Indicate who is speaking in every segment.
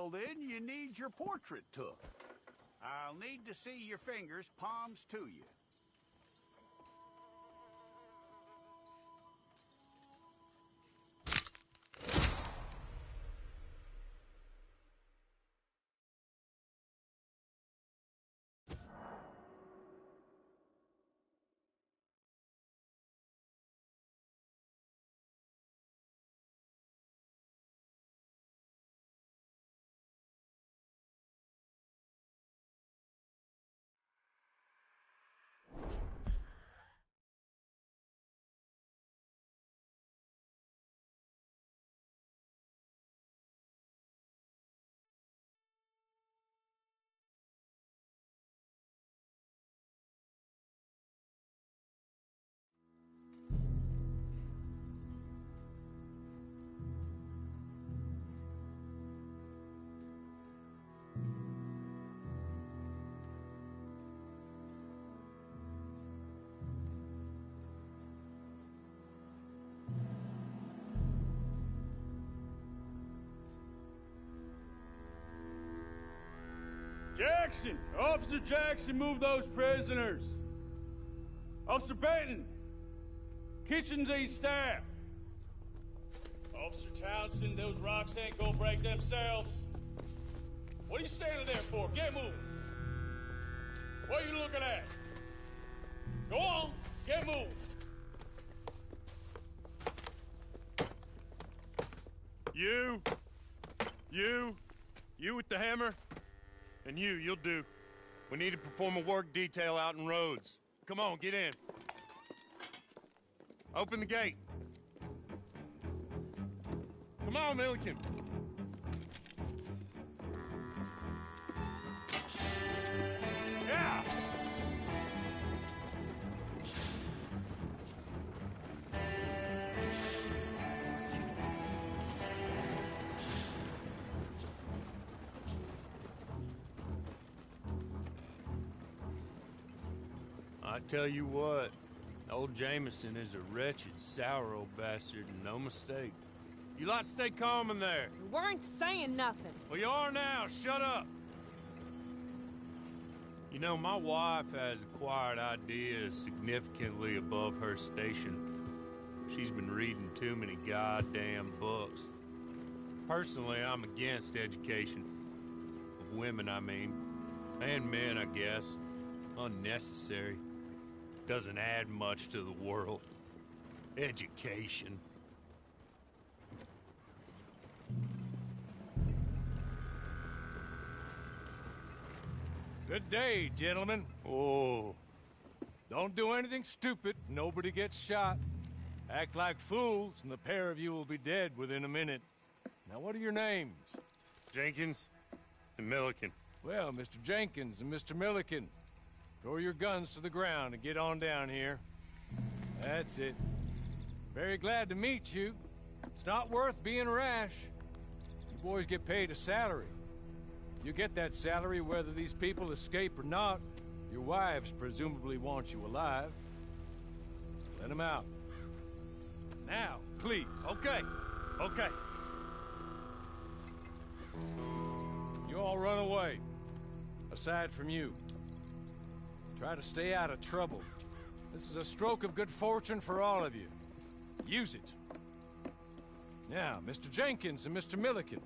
Speaker 1: Well, then you need your portrait took. I'll need to see your fingers, palms to you.
Speaker 2: Jackson! Officer Jackson, move those prisoners! Officer Benton! Kitchens ain't staff! Officer Townsend, those rocks ain't gonna break themselves. What are you standing there for? Get moving! What are you looking at? Go on, get moving!
Speaker 3: You with the hammer? And you'll do. We need to perform a work detail out in Rhodes. Come on, get in. Open the gate. Come on, Milliken. Yeah!
Speaker 4: I tell you what, old Jameson is a wretched, sour old bastard, and no mistake.
Speaker 3: You lot stay calm in there.
Speaker 5: You weren't saying nothing.
Speaker 3: Well, you are now. Shut up.
Speaker 4: You know, my wife has acquired ideas significantly above her station. She's been reading too many goddamn books. Personally, I'm against education. Of women, I mean. And men, I guess. Unnecessary. Doesn't add much to the world. Education.
Speaker 6: Good day, gentlemen.
Speaker 4: Oh.
Speaker 6: Don't do anything stupid. Nobody gets shot. Act like fools, and the pair of you will be dead within a minute. Now, what are your names?
Speaker 3: Jenkins and Milliken.
Speaker 6: Well, Mr. Jenkins and Mr. Milliken, throw your guns to the ground and get on down here. That's it. Very glad to meet you. It's not worth being rash. You boys get paid a salary. You get that salary whether these people escape or not. Your wives presumably want you alive. Let them out. Now, please.
Speaker 3: Okay.
Speaker 6: You all run away. Aside from you. Try to stay out of trouble. This is a stroke of good fortune for all of you. Use it. Now, Mr. Jenkins and Mr. Milliken,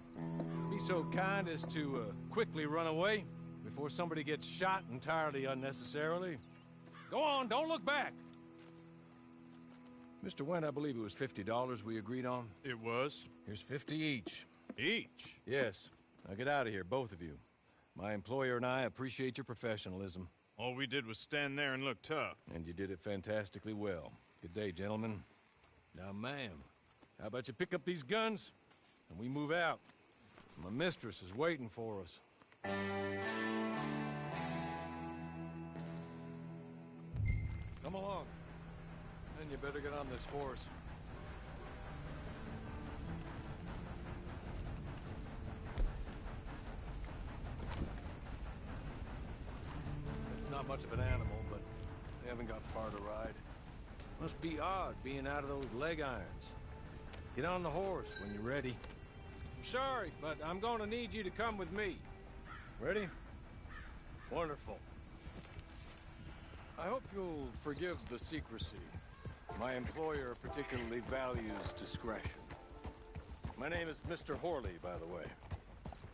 Speaker 6: be so kind as to quickly run away before somebody gets shot entirely unnecessarily. Go on, don't look back. Mr. Wendt, I believe it was $50 we agreed on.
Speaker 3: It was.
Speaker 6: Here's 50 each.
Speaker 3: Each?
Speaker 6: Yes. Now get out of here, both of you. My employer and I appreciate your professionalism.
Speaker 3: All we did was stand there and look tough.
Speaker 6: And you did it fantastically well. Good day, gentlemen. Now, ma'am, how about you pick up these guns, and we move out? My mistress is waiting for us. Come along. Then you better get on this horse. It's not much of an animal, but they haven't got far to ride. Must be odd being out of those leg irons. Get on the horse when you're ready. sorry, but I'm gonna need you to come with me. Ready? Wonderful. I hope you'll forgive the secrecy. My employer particularly values discretion. My name is Mr. Horley, by the way.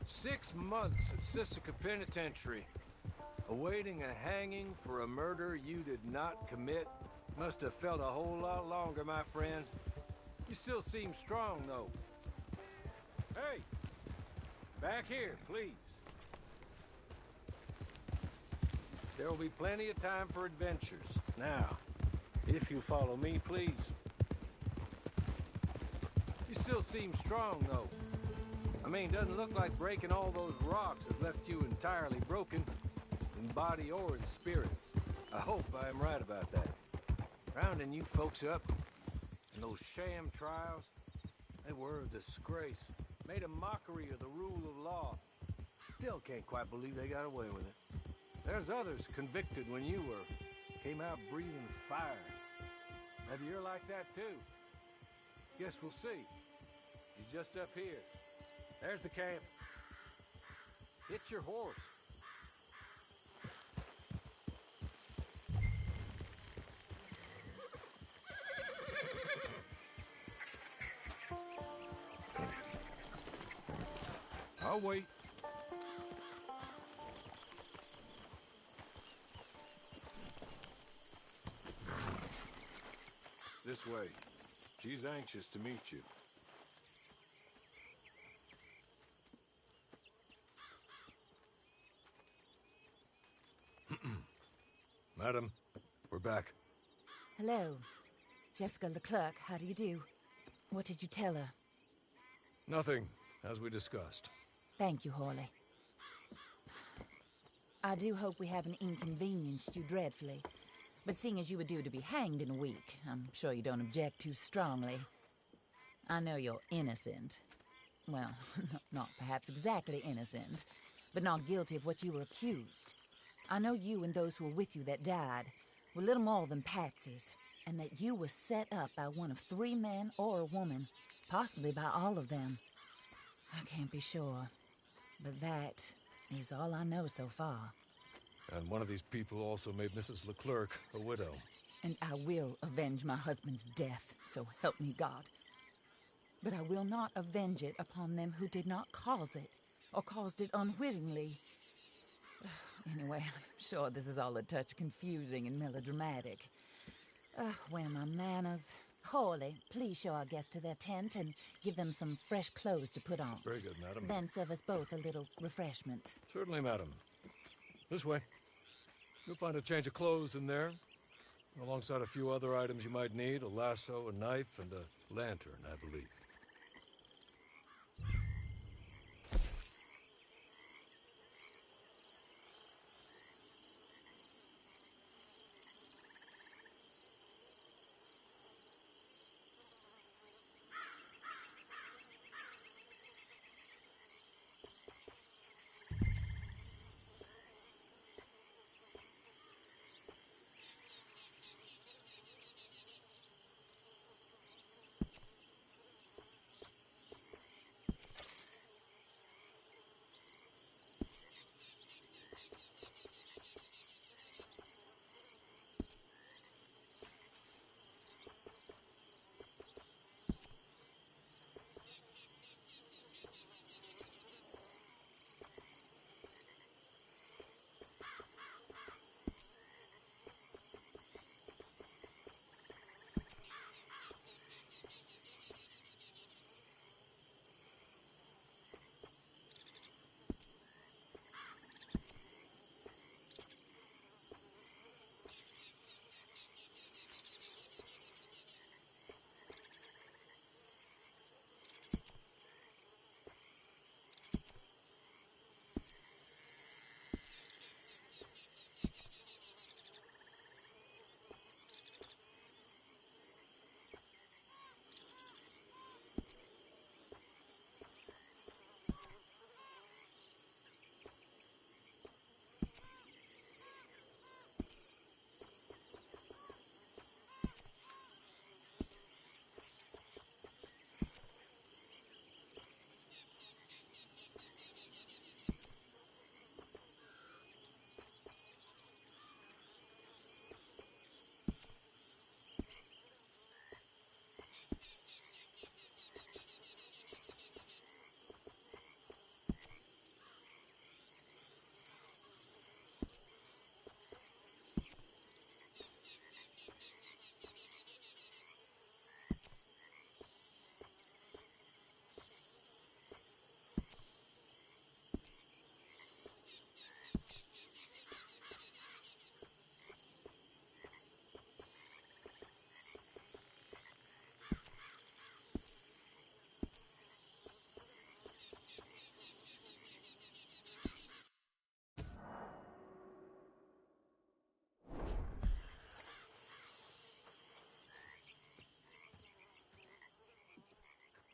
Speaker 6: 6 months at Sisika Penitentiary, awaiting a hanging for a murder you did not commit. Must have felt a whole lot longer, my friend. You still seem strong, though. Hey! Back here, please. There will be plenty of time for adventures. Now, if you follow me, please. You still seem strong, though. I mean, doesn't look like breaking all those rocks has left you entirely broken, in body or in spirit. I hope I am right about that. Rounding you folks up, and those sham trials, they were a disgrace. Made a mockery of the rule of law. Still can't quite believe they got away with it. There's others convicted when you were. Came out breathing fire. Maybe you're like that too. Guess we'll see. You're just up here. There's the camp. Hit your horse. I'll wait. This way. She's anxious to meet you. Madam, we're back.
Speaker 7: Hello. Jessica Leclerc, how do you do? What did you tell her?
Speaker 6: Nothing, as we discussed.
Speaker 7: Thank you, Horley. I do hope we haven't inconvenienced you dreadfully. But seeing as you were due to be hanged in a week, I'm sure you don't object too strongly. I know you're innocent. Well, not perhaps exactly innocent, but not guilty of what you were accused. I know you and those who were with you that died were little more than patsies, and that you were set up by one of 3 men or a woman, possibly by all of them. I can't be sure, but that is all I know so far.
Speaker 6: And one of these people also made Mrs. Leclerc a widow.
Speaker 7: And I will avenge my husband's death, so help me God. But I will not avenge it upon them who did not cause it, or caused it unwittingly. Anyway, I'm sure this is all a touch confusing and melodramatic. Where are my manners? Horley, please show our guests to their tent and give them some fresh clothes to put on.
Speaker 6: Very good, madam.
Speaker 7: Then serve us both a little refreshment.
Speaker 6: Certainly, madam. This way. You'll find a change of clothes in there, alongside a few other items you might need, a lasso, a knife, and a lantern, I believe.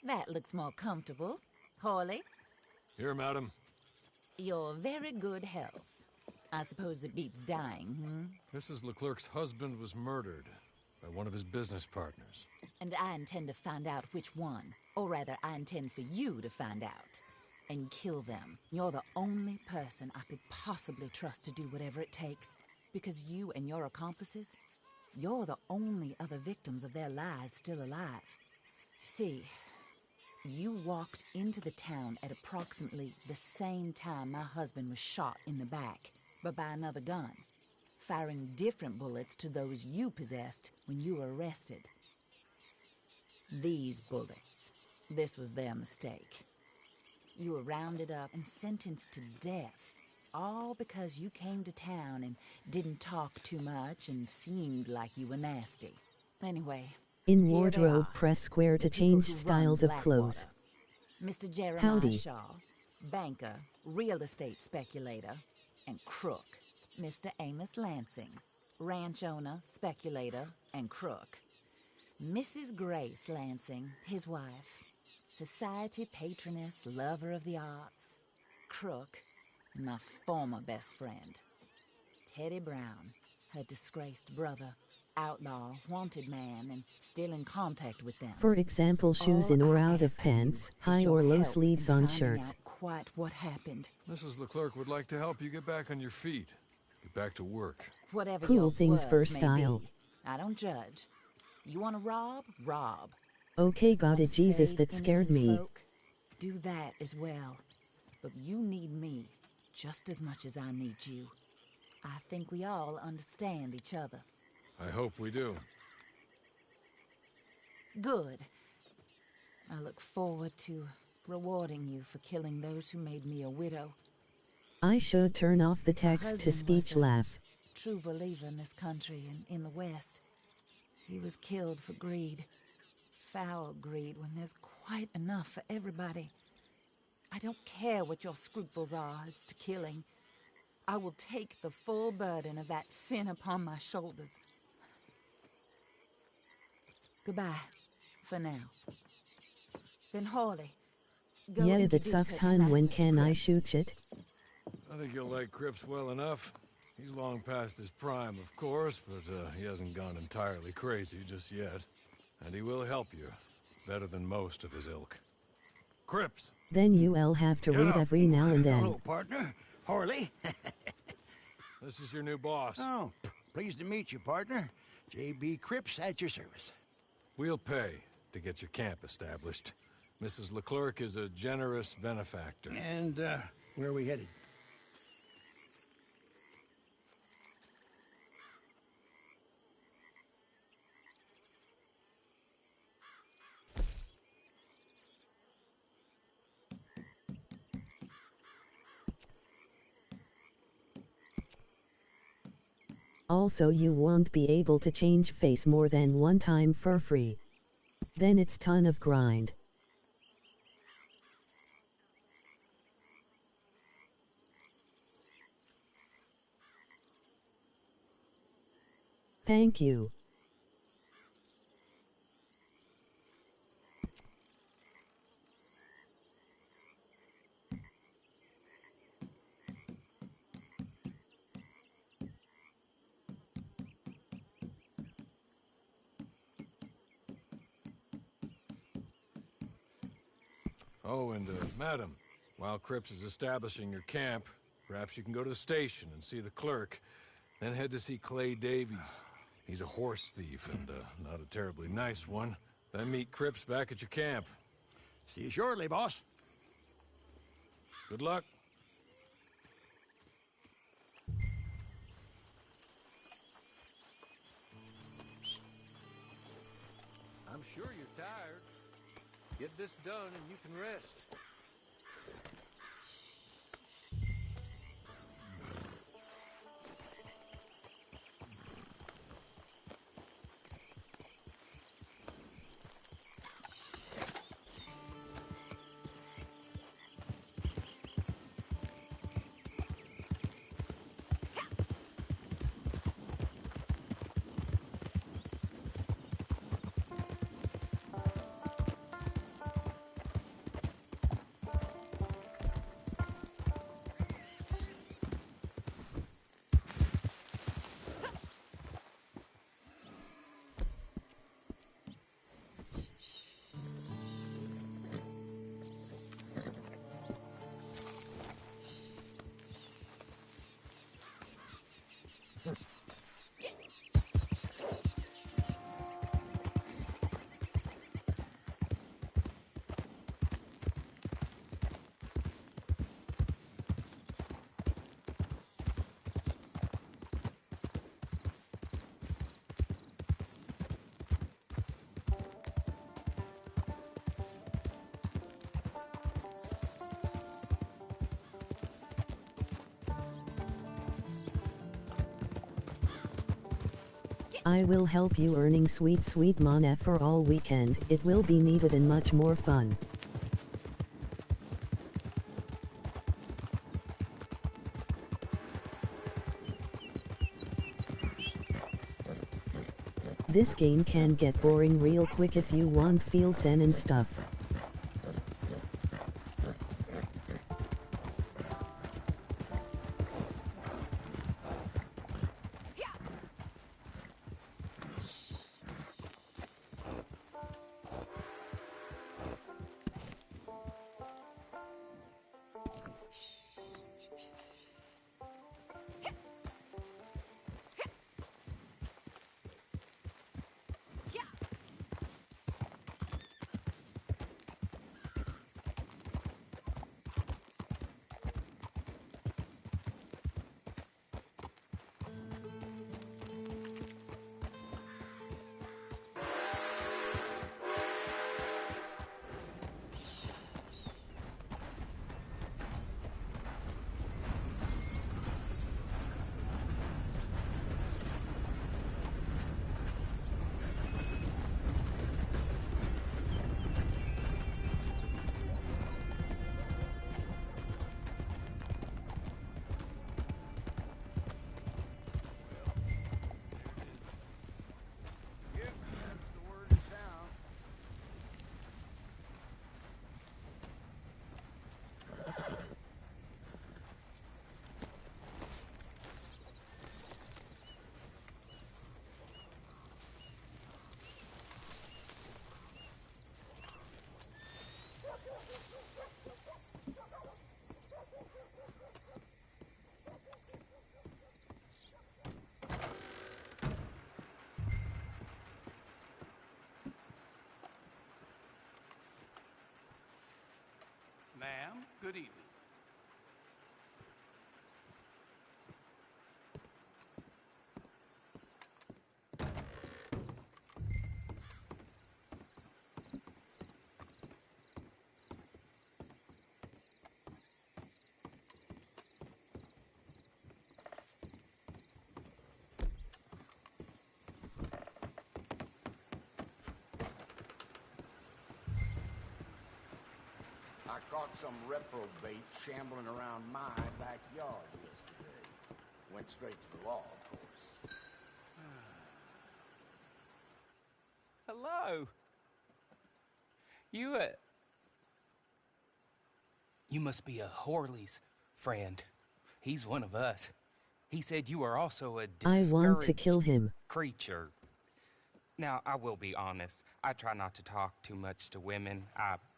Speaker 7: That looks more comfortable. Hawley,
Speaker 6: Here, madam.
Speaker 7: your very good health. I suppose it beats dying,
Speaker 6: Mrs. Leclerc's husband was murdered by one of his business partners.
Speaker 7: And I intend to find out which one. Or rather, I intend for you to find out. And kill them. You're the only person I could possibly trust to do whatever it takes. Because you and your accomplices, you're the only other victims of their lies still alive. You see, you walked into the town at approximately the same time my husband was shot in the back, but by another gun, firing different bullets to those you possessed when you were arrested. These bullets, this was their mistake. You were rounded up and sentenced to death, all because you came to town and didn't talk too much and seemed like you were nasty. Anyway,
Speaker 8: In
Speaker 7: here they
Speaker 8: wardrobe,
Speaker 7: are,
Speaker 8: press square to
Speaker 7: the people
Speaker 8: change
Speaker 7: who run
Speaker 8: styles of clothes.
Speaker 7: Blackwater. Mr. Jeremiah
Speaker 8: Howdy.
Speaker 7: Shaw, banker, real estate speculator, and crook. Mr. Amos Lansing, ranch owner, speculator, and crook. Mrs. Grace Lansing, his wife, society patroness, lover of the arts, crook, and my former best friend. Teddy Brown, her disgraced brother, outlaw, wanted man, and still in contact with them.
Speaker 8: For example, shoes
Speaker 7: All
Speaker 8: in or
Speaker 7: I
Speaker 8: out of
Speaker 7: ask of you
Speaker 8: pants,
Speaker 7: is
Speaker 8: high
Speaker 7: your
Speaker 8: or low
Speaker 7: help
Speaker 8: sleeves
Speaker 7: in
Speaker 8: on
Speaker 7: finding
Speaker 8: shirts.
Speaker 7: out quite what happened.
Speaker 6: Mrs. Leclerc would like to help you get back on your feet. Get back to work.
Speaker 7: Whatever
Speaker 8: Cool
Speaker 7: your
Speaker 8: things
Speaker 7: work
Speaker 8: for
Speaker 7: may
Speaker 8: style.
Speaker 7: be. I don't judge. You want to rob? Rob.
Speaker 8: Okay, got
Speaker 7: Want
Speaker 8: it,
Speaker 7: to
Speaker 8: Jesus,
Speaker 7: save
Speaker 8: that scared
Speaker 7: innocent
Speaker 8: me.
Speaker 7: folk? Do that as well. But you need me just as much as I need you. I think we all understand each other.
Speaker 6: I hope we do.
Speaker 7: Good. I look forward to rewarding you for killing those who made me a widow.
Speaker 8: I should turn off the
Speaker 7: My
Speaker 8: text-to-speech
Speaker 7: husband was a
Speaker 8: laugh.
Speaker 7: true believer in this country and in the West. He was killed for greed. Foul greed when there's quite enough for everybody. I don't care what your scruples are as to killing. I will take the full burden of that sin upon my shoulders. Goodbye, for now. Then Hawley, go
Speaker 8: Yeah, that
Speaker 7: introduce
Speaker 8: sucks,
Speaker 7: her to
Speaker 8: hun.
Speaker 7: nice
Speaker 8: When
Speaker 7: Mr.
Speaker 8: can I
Speaker 7: Cripps.
Speaker 8: shoot it?
Speaker 6: I think you'll like Cripps well enough. He's long past his prime, of course, but he hasn't gone entirely crazy just yet. And he will help you, better than most of his ilk. Cripps!
Speaker 8: Then you'll have to
Speaker 6: Get
Speaker 8: read
Speaker 6: up.
Speaker 8: every now and then.
Speaker 1: Hello, partner. Harley.
Speaker 6: This is your new boss.
Speaker 1: Oh, pleased to meet you, partner. J.B. Cripps at your service.
Speaker 6: We'll pay to get your camp established. Mrs. Leclerc is a generous benefactor.
Speaker 1: And, where are we headed?
Speaker 8: Also, you won't be able to change face more than one time for free. Then it's ton of grind. Thank you.
Speaker 6: Oh, and, madam, while Cripps is establishing your camp, perhaps you can go to the station and see the clerk, then head to see Clay Davies. He's a horse thief and, not a terribly nice one. Then meet Cripps back at your camp.
Speaker 1: See you shortly, boss.
Speaker 6: Good luck.
Speaker 9: I'm sure you're tired. Get this done and you can rest.
Speaker 8: I will help you earning sweet sweet money for all weekend. It will be needed and much more fun. This game can get boring real quick if you want fields and stuff.
Speaker 1: Ma'am, good evening. I caught some reprobate shambling around my backyard yesterday. Went straight to the law, of course.
Speaker 10: Hello. You must be a Horley's friend. He's one of us. He said you are also a discouraged
Speaker 8: I want to kill him.
Speaker 10: creature. Now, I will be honest. I try not to talk too much to women.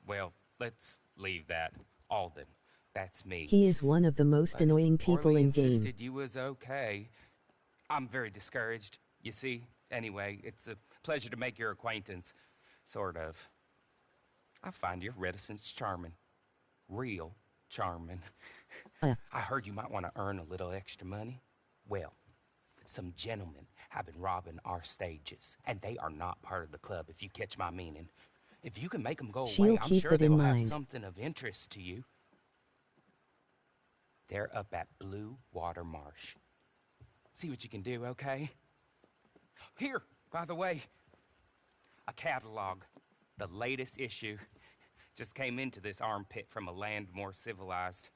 Speaker 10: Well, let's leave that. Alden, that's me.
Speaker 8: He is one of the most annoying people
Speaker 10: Orly
Speaker 8: in game.
Speaker 10: insisted you was okay. I'm very discouraged, you see. Anyway, it's a pleasure to make your acquaintance. Sort of. I find your reticence charming. Real charming. I heard you might want to earn a little extra money. Well, some gentlemen have been robbing our stages, and they are not part of the club, if you catch my meaning. If you can make them go away, I'm sure they will have something of interest to you. They're up at Blue Water Marsh. See what you can do, okay? Here, by the way, a catalog. The latest issue. Just came into this armpit from a land more civilized.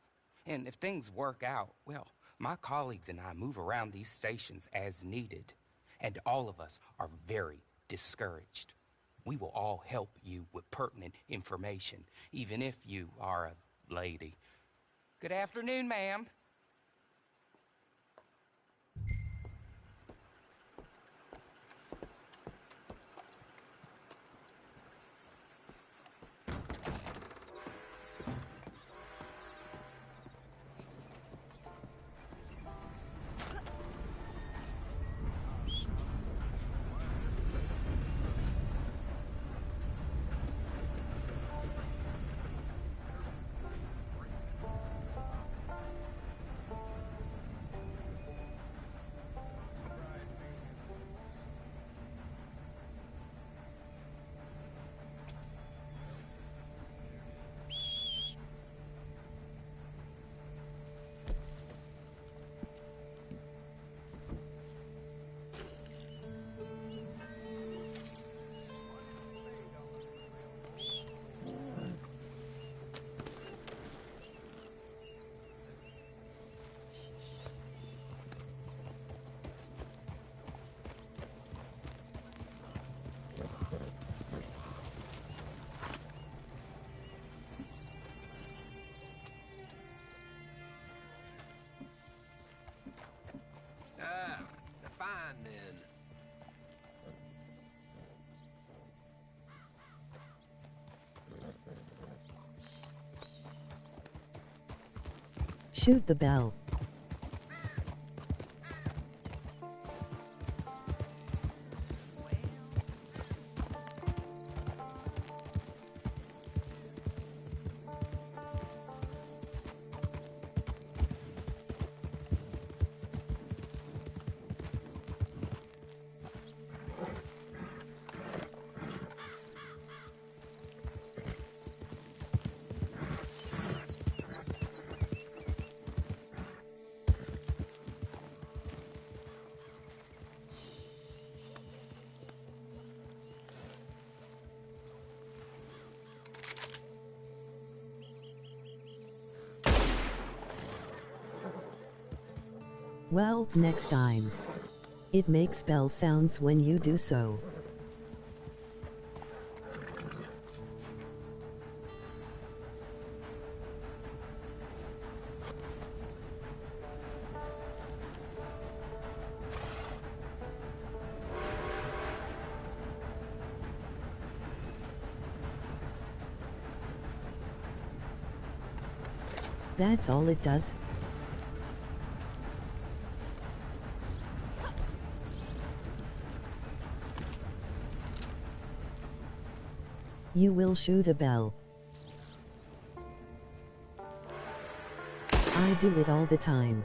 Speaker 10: And if things work out, well, my colleagues and I move around these stations as needed. And all of us are very discouraged. We will all help you with pertinent information, even if you are a lady. Good afternoon, ma'am.
Speaker 11: mine, then.
Speaker 8: Shoot the bell. Well, next time. It makes bell sounds when you do so. That's all it does. You will shoot a bell. I do it all the time.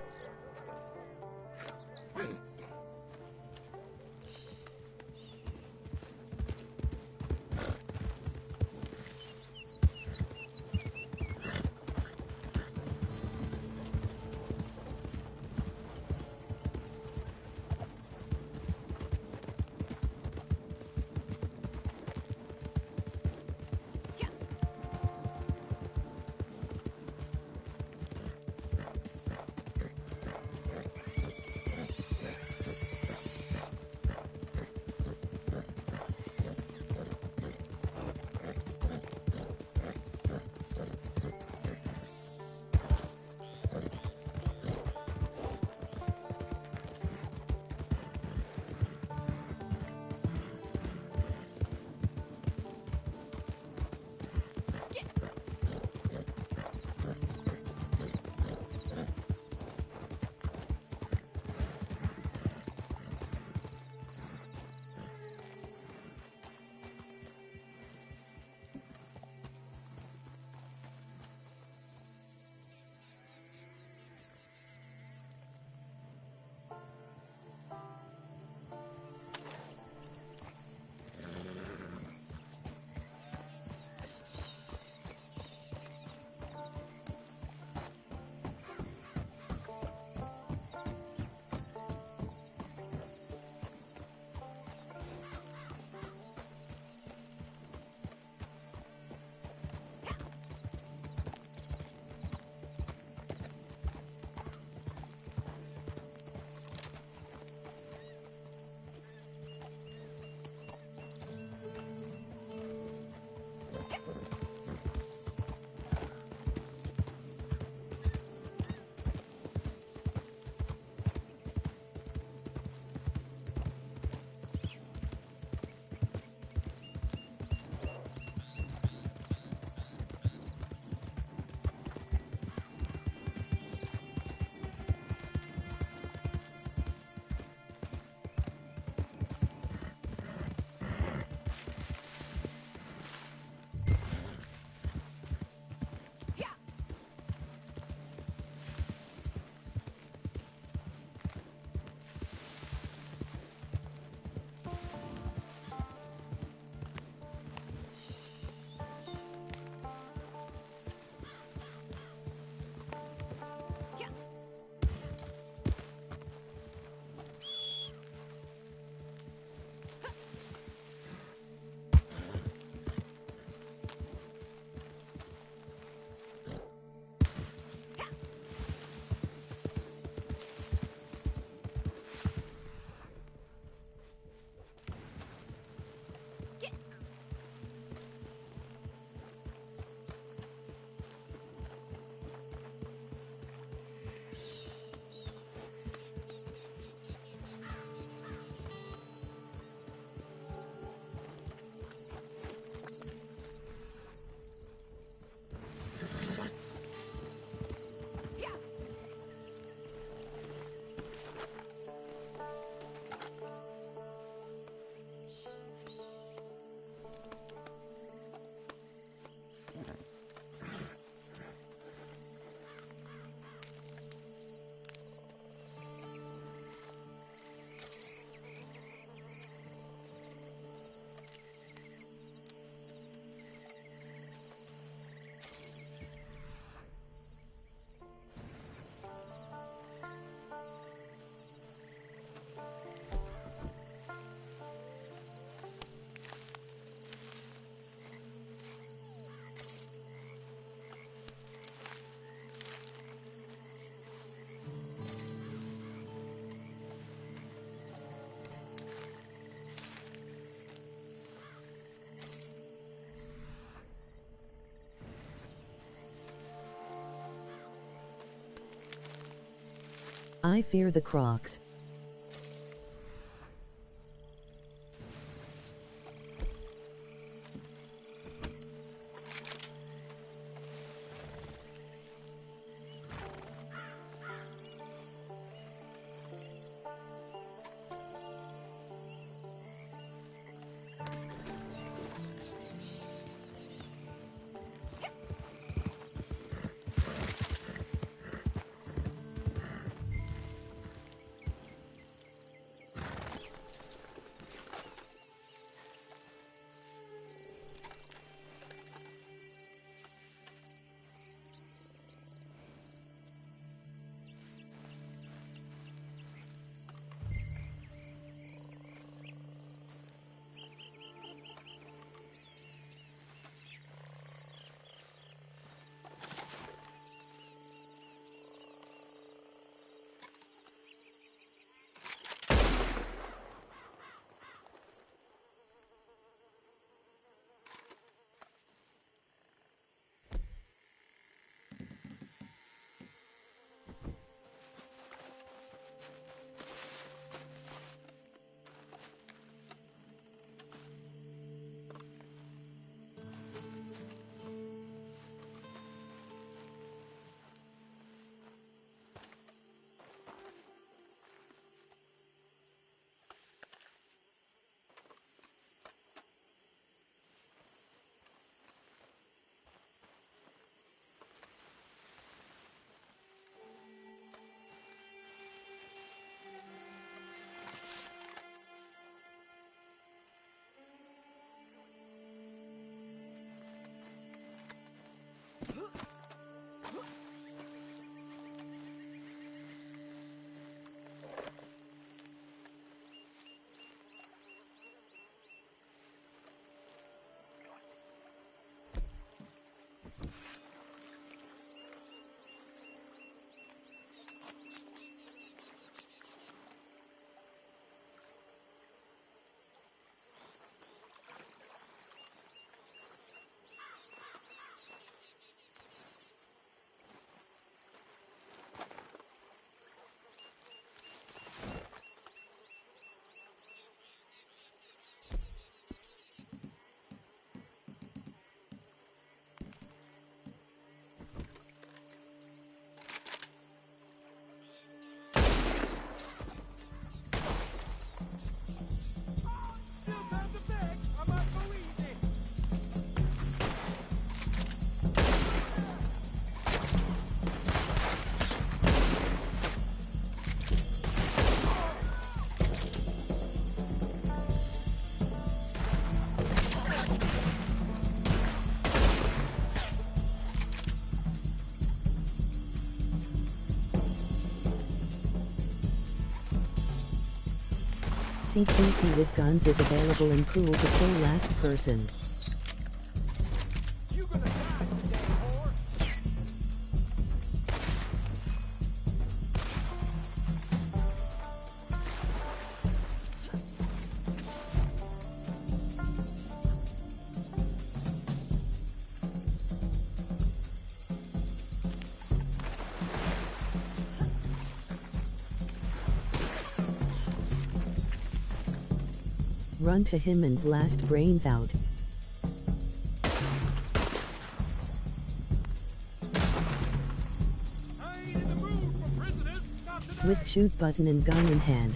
Speaker 8: I fear the crocs. CQC with guns is available in pool to kill last person. Run to him and blast brains out. With shoot button and gun in hand.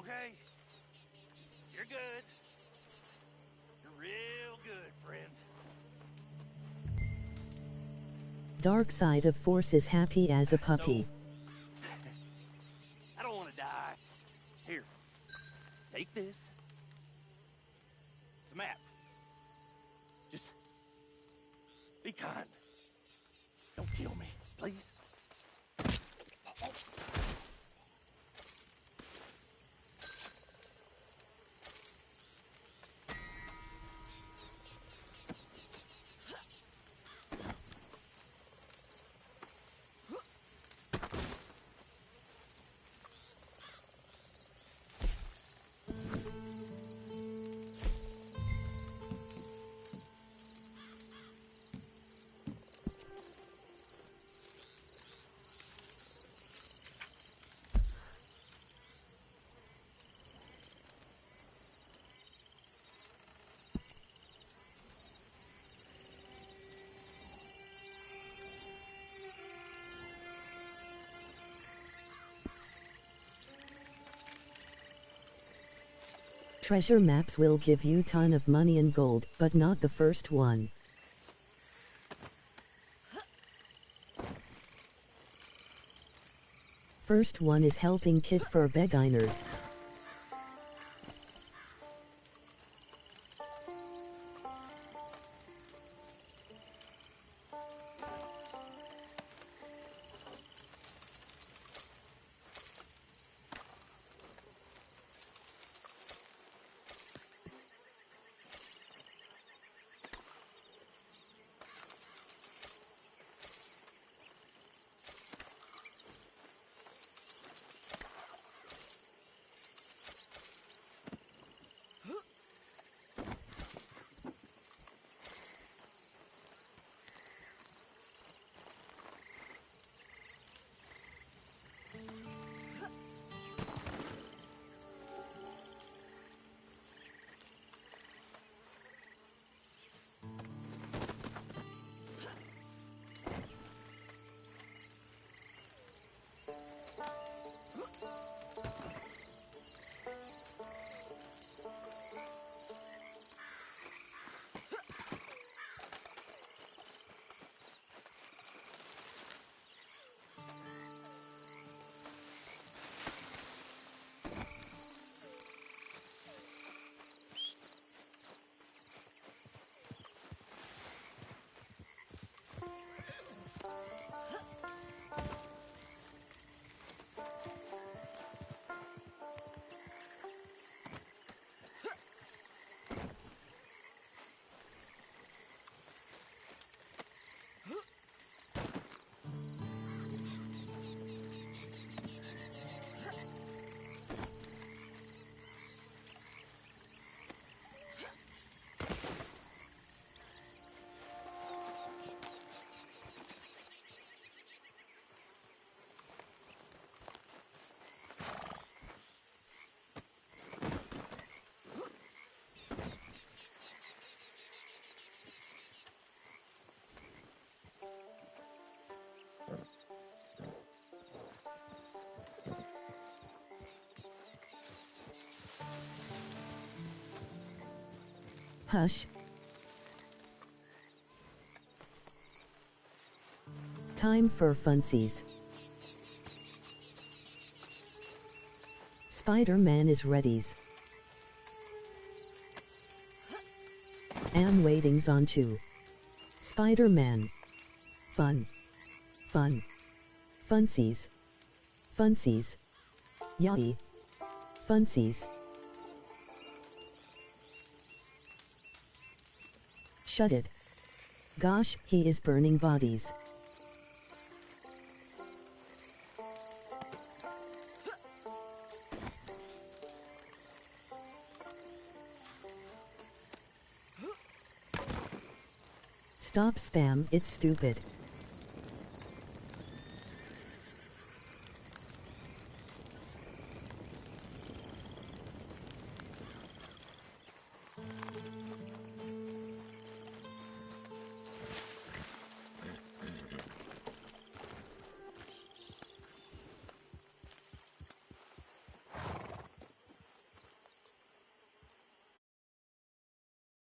Speaker 11: Okay. You're good. You're real good, friend.
Speaker 8: Dark side of force is happy as a puppy.
Speaker 11: So, I don't want to die. Here. Take this. It's a map. Just please.
Speaker 8: Treasure maps will give you ton of money and gold, but not the first one. First one is helping kid for beginners. Hush. Time for funsies. Spider-Man is readies. Am waitings on to. Spider-Man. Fun. Fun. Funsies. Funsies. Yachty. Funsies. Shut it. Gosh, he is burning bodies. Stop spam, it's stupid.